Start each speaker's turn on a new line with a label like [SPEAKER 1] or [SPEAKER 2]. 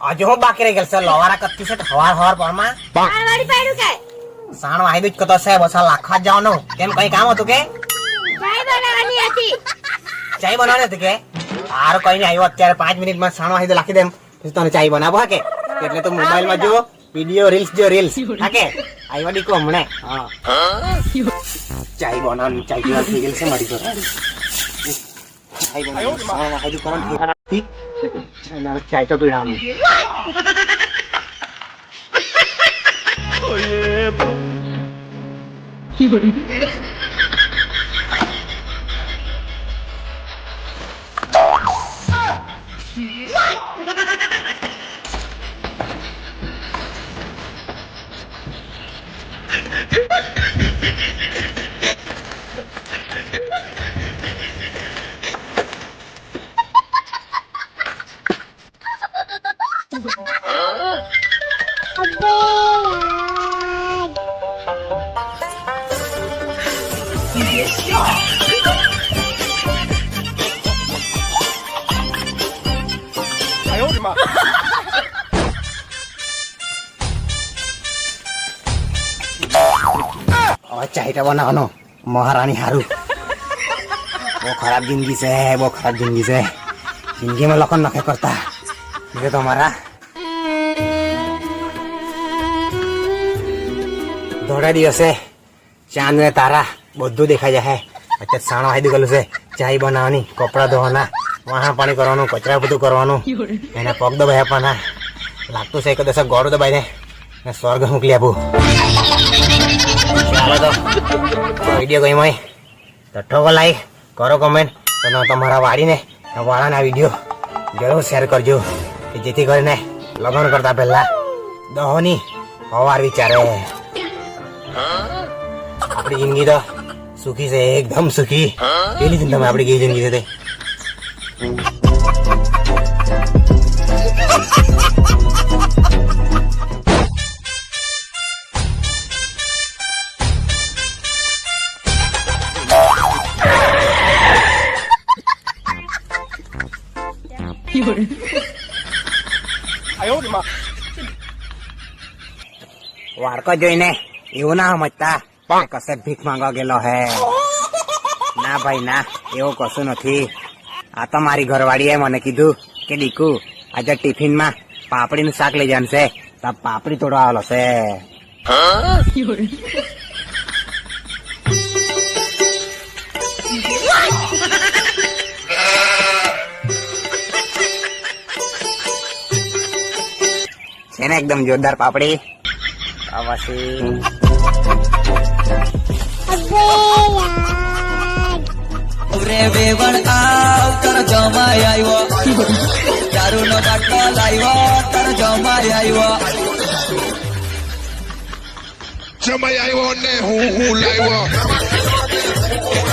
[SPEAKER 1] આજે હો બાકી રહી ગયેલ છે લવારા કત્તી છે હવાર હવાર પરમાં
[SPEAKER 2] આરવાડી પાડ્યું કે
[SPEAKER 1] સાણ વાહી દુજ કતો છે બસ લાખવા જવાનું કેમ કઈ કામ હતું કે
[SPEAKER 2] ચાય બનાવવાની હતી
[SPEAKER 1] ચાય બનાવવાની હતી કે હારું કઈ નહીં આવ્યો અત્યારે 5 મિનિટમાં સાણ વાહી લાખી દેમ તને ચાય બનાવો હા કે એટલે તું મોબાઈલમાં જો વિડિયો રીલ્સ જો રીલ્સ હા કે આવ્યો દીકો હમણે હા ચાય બનાવવાની ચાય પીવા થઈ ગયેલ છે મારી તો ચાય બનાવવાની સાણ વાહી કરવાની ચાય તો પીવાનું ચાય બનાવવાનો મહારાણી હારું બહુ ખરાબ જિંદગી છે બહુ ખરાબ જિંદગી છે જિંદગીમાં લખન નખે કરતા એ તો મારા દોડા દિવસે ચાંદ ને તારા બધું દેખાઈ જાય અત્યારે સાણો આવી ગયેલું છે ચાય બનાવવાની કપડા ધોવાના વાહણ પાણી કરવાનું કચરા બધું કરવાનું એના પગ દબાઈ આપવાના લાગતું છે એક દશક ગોળું દબાઈ ને સ્વર્ગ મોકલી આપું ચાલો તો વિડીયો ગઈ મય તો ઠોકો લાઈક કરો કમેન્ટ અને તમારા વાડીને વાળાના વિડીયો જરૂર શેર કરજો કે જેથી કરીને લગ્ન કરતા પહેલા દહોની હવાર વિચારે આપણી જિંદગી તો સુખી છે એકદમ સુખી પેલી તમે આપણી કઈ જિંદગી છે તે વાડકો જોઈને એવું ના સમજતા કશે ભીખ માંગવા ગયેલો હે ના ભાઈ ના એવું કશું નથી આ તો મારી ઘરવાળીએ મને કીધું કે દીકુ આજે ટિફિનમાં પાપડીનું શાક લઈ જવાનું છે તો પાપડી તોડવા આવેલો છે છે ને એકદમ જોરદાર પાપડી
[SPEAKER 3] રે વેવણ આવ તારો જમાઈ આવ્યો દારૂ નો બાટલો લાવ્યો તારો જમાઈ આવ્યો
[SPEAKER 4] જમાઈ આવ્યો ને હું લાવ્યો